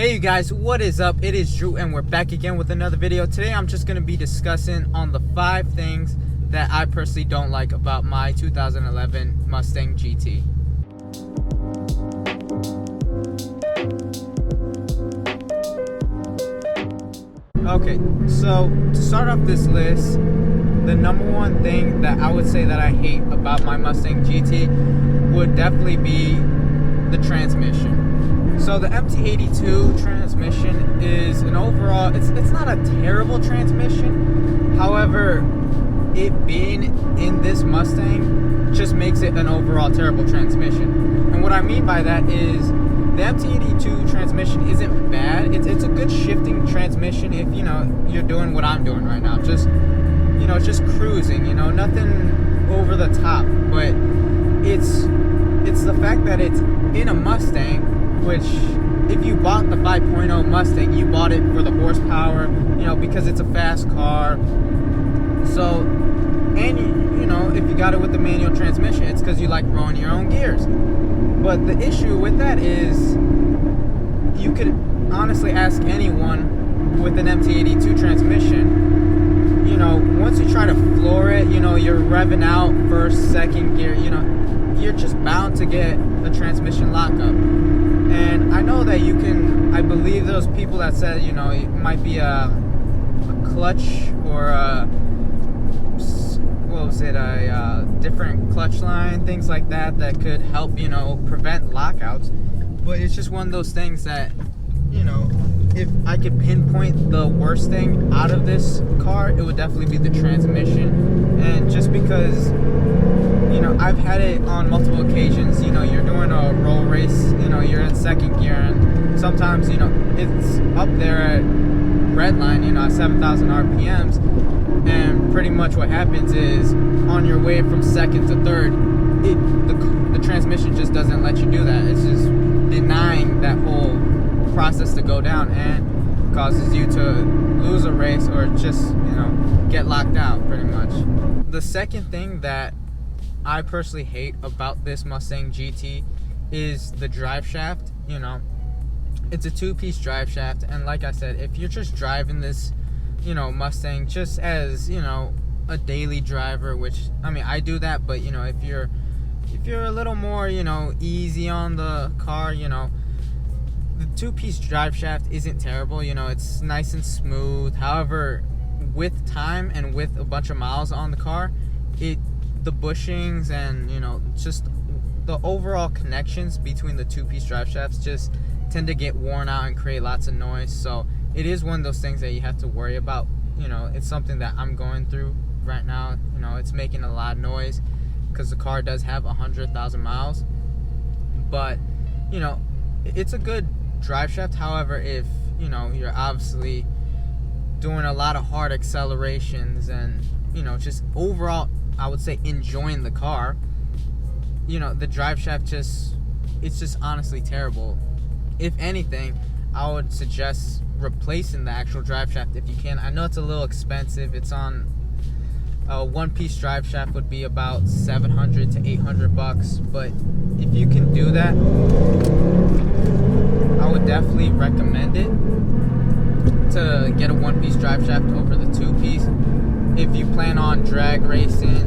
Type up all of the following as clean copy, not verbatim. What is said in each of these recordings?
Hey you guys, what is up? It is Drew and we're back again with another video. Today I'm just going to be discussing on the 5 things that I personally don't like about my 2011 Mustang GT. Okay, so to start off this list, the number one thing that I would say that I hate about my Mustang GT would definitely be the transmission. So the MT82 transmission is an overall, it's not a terrible transmission. However, it being in this Mustang just makes it an overall terrible transmission. And what I mean by that is the MT82 transmission isn't bad. It's a good shifting transmission if, you know, you're doing what I'm doing right now. Just, you know, just cruising, you know, nothing over the top. But it's the fact that it's in a Mustang, which if you bought the 5.0 Mustang, you bought it for the horsepower, you know, because it's a fast car. So, and you know, if you got it with the manual transmission, it's because you like rolling your own gears. But the issue with that is you could honestly ask anyone with an MT82 transmission, you know, once you try to floor it, you know, you're revving out first, second gear, you know, you're just bound to get a transmission lockup. And I know that you can, I believe those people that said, you know, it might be a clutch or a, what was it, a different clutch line, things like that, that could help, you know, prevent lockouts. But it's just one of those things that, you know, if I could pinpoint the worst thing out of this car, it would definitely be the transmission. And just because, you know, I've had it on multiple occasions, you know, you're doing a roll race, you know, you're in second gear, and sometimes, you know, it's up there at red line, you know, at 7,000 RPMs, and pretty much what happens is, on your way from second to third, the transmission just doesn't let you do that. It's just denying that whole process to go down, and causes you to lose a race or just, you know, get locked out pretty much. The second thing that I personally hate about this Mustang GT is the drive shaft. You know, it's a 2-piece drive shaft, and like I said, if you're just driving this, you know, Mustang just as, you know, a daily driver, which, I mean, I do that, but, you know, if you're a little more, you know, easy on the car, you know, the 2-piece drive shaft isn't terrible. You know, it's nice and smooth. However, with time and with a bunch of miles on the car, the bushings and, you know, just the overall connections between the 2-piece drive shafts just tend to get worn out and create lots of noise. So it is one of those things that you have to worry about. You know, it's something that I'm going through right now. You know, it's making a lot of noise because the car does have 100,000 miles. But, you know, it's a good drive shaft. However, if, you know, you're obviously doing a lot of hard accelerations and, you know, just overall, I would say, enjoying the car, you know, the drive shaft it's just honestly terrible. If anything, I would suggest replacing the actual drive shaft if you can. I know it's a little expensive. It's on a 1-piece drive shaft would be about $700 to $800, but if you can do that, I would definitely recommend it to get a 1-piece drive shaft over the 2-piece. If you plan on drag racing,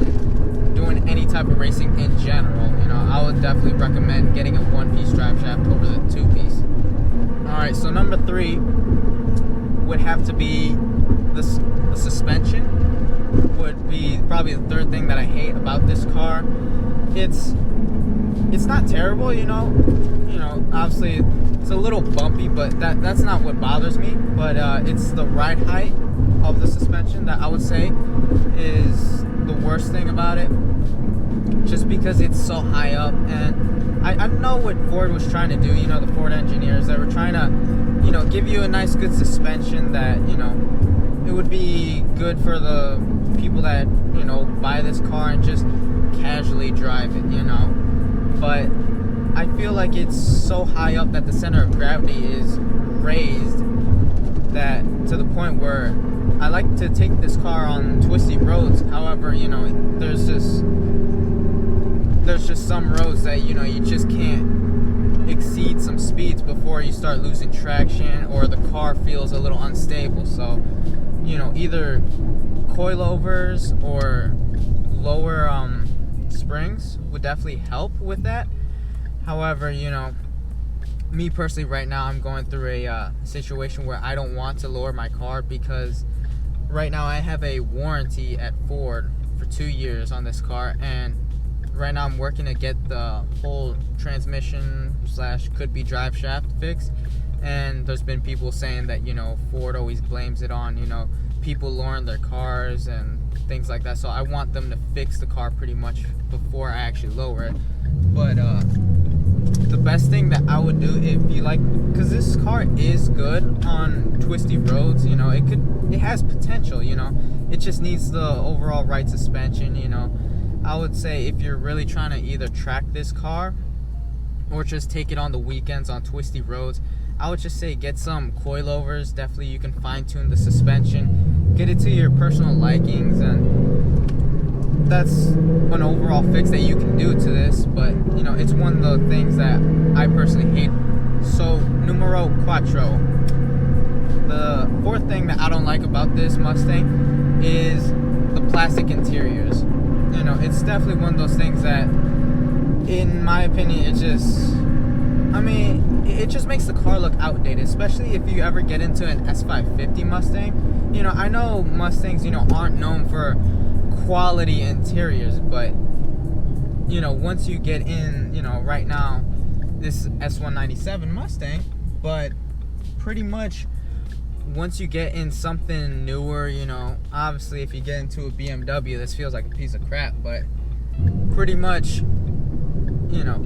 doing any type of racing in general, you know, I would definitely recommend getting a 1-piece drive shaft over the 2-piece. Alright, so number 3 would have to be the suspension. Would be probably the third thing that I hate about this car. It's not terrible, you know, obviously it's a little bumpy, but that's not what bothers me. But it's the ride height of the suspension that I would say is the worst thing about it, just because it's so high up. And I know what Ford was trying to do, you know, the Ford engineers, they were trying to, you know, give you a nice good suspension that, you know, it would be good for the people that, you know, buy this car and just casually drive it, you know. But I feel like it's so high up that the center of gravity is raised, that to the point where I like to take this car on twisty roads. However, you know, there's just some roads that, you know, you just can't exceed some speeds before you start losing traction or the car feels a little unstable. So, you know, either coilovers or lower springs would definitely help with that. However, you know, me personally right now, I'm going through a situation where I don't want to lower my car because right now I have a warranty at Ford for 2 years on this car, and right now I'm working to get the whole transmission / could be drive shaft fixed. And there's been people saying that, you know, Ford always blames it on, you know, people lowering their cars and things like that. So I want them to fix the car pretty much before I actually lower it. But the best thing that I would do, if you like, because this car is good on twisty roads, you know, it has potential, you know, it just needs the overall right suspension, you know. I would say if you're really trying to either track this car or just take it on the weekends on twisty roads, I would just say get some coilovers. Definitely you can fine tune the suspension, get it to your personal likings, and that's an overall fix that you can do to this. But you know, it's one of the things that I personally hate. So numero cuatro, the fourth thing that I don't like about this Mustang is the plastic interiors. You know, it's definitely one of those things that, in my opinion, it just makes the car look outdated, especially if you ever get into an S550 Mustang. You know, I know Mustangs, you know, aren't known for quality interiors, but, you know, once you get in, you know, right now, this S197 Mustang, but pretty much once you get in something newer, you know, obviously if you get into a BMW, this feels like a piece of crap, but pretty much, you know,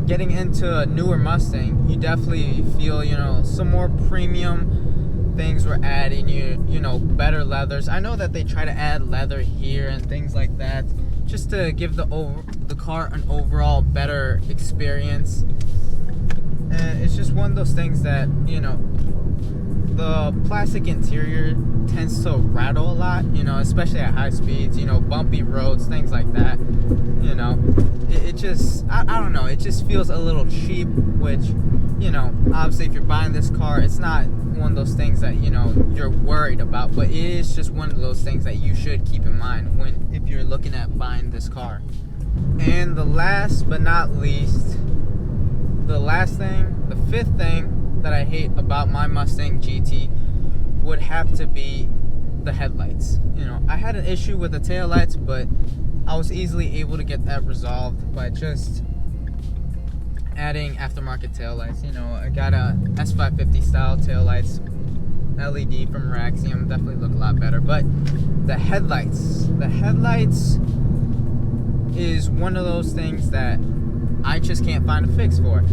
getting into a newer Mustang, you definitely feel, you know, some more premium things were adding, you know, better leathers. I know that they try to add leather here and things like that, just to give the car an overall better experience. And it's just one of those things that, you know, the plastic interior tends to rattle a lot, you know, especially at high speeds, you know, bumpy roads, things like that. You know, it just, I don't know, it just feels a little cheap, which, you know, obviously if you're buying this car, it's not one of those things that, you know, you're worried about, but it is just one of those things that you should keep in mind if you're looking at buying this car. And the last but not least, the fifth thing that I hate about my Mustang GT would have to be the headlights. You know, I had an issue with the taillights, but I was easily able to get that resolved by just adding aftermarket taillights. You know, I got a S550 style taillights, LED from Raxium, definitely look a lot better. But the headlights is one of those things that I just can't find a fix for.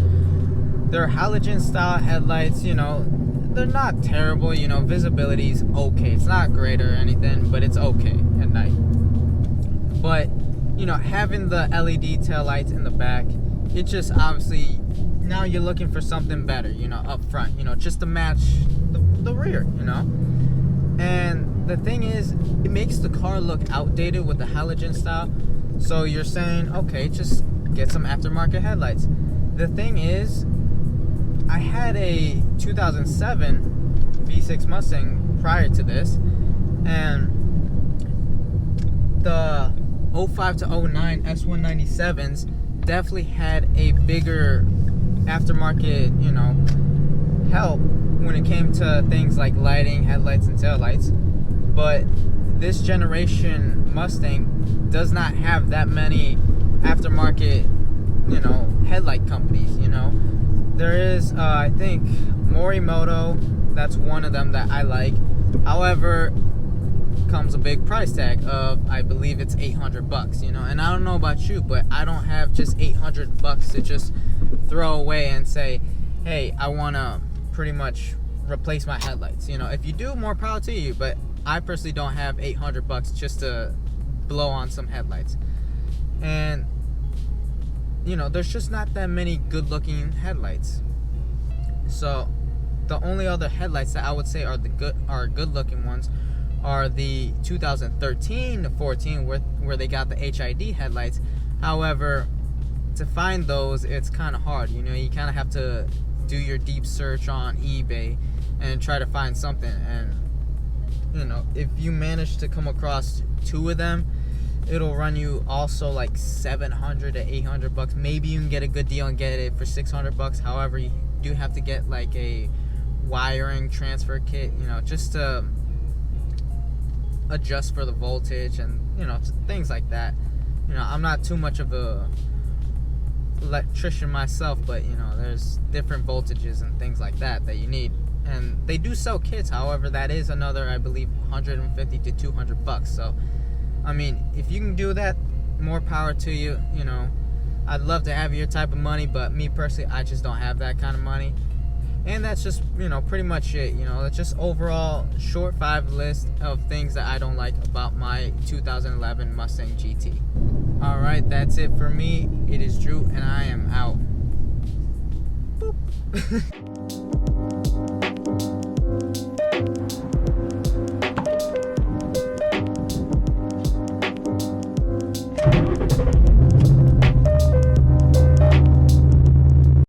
They're halogen style headlights, you know, they're not terrible, you know, visibility's okay. It's not great or anything, but it's okay at night. But, you know, having the LED taillights in the back, it just obviously, now you're looking for something better, you know, up front, you know, just to match the rear, you know. And the thing is, it makes the car look outdated with the halogen style. So you're saying, okay, just get some aftermarket headlights. The thing is, I had a 2007 V6 Mustang prior to this, and the 05 to 09 S197s definitely had a bigger aftermarket, you know, help when it came to things like lighting, headlights, and taillights. But this generation Mustang does not have that many aftermarket, you know, headlight companies, you know. There is, I think, Morimoto, that's one of them that I like. However, comes a big price tag of, I believe it's $800, you know. And I don't know about you, but I don't have just $800 to just throw away and say, hey, I want to pretty much replace my headlights. You know, if you do, more power to you, but I personally don't have $800 just to blow on some headlights. And you know, there's just not that many good looking headlights. So the only other headlights that I would say are good looking ones are the 2013 to 14 where they got the HID headlights. However, to find those, it's kind of hard. You know, you kind of have to do your deep search on eBay and try to find something. And you know, if you manage to come across 2 of them, it'll run you also like 700 to 800 bucks. Maybe you can get a good deal and get it for 600 bucks. However, you do have to get like a wiring transfer kit, you know, just to adjust for the voltage and, you know, things like that. You know, I'm not too much of a electrician myself, but you know, there's different voltages and things like that that you need, and they do sell kits. However, that is another, I believe, 150 to 200 bucks. So I mean, if you can do that, more power to you. You know, I'd love to have your type of money, but me personally, I just don't have that kind of money. And that's just, you know, pretty much it. You know, it's just overall short 5 list of things that I don't like about my 2011 Mustang GT. Alright, that's it for me. It is Drew, and I am out. Boop.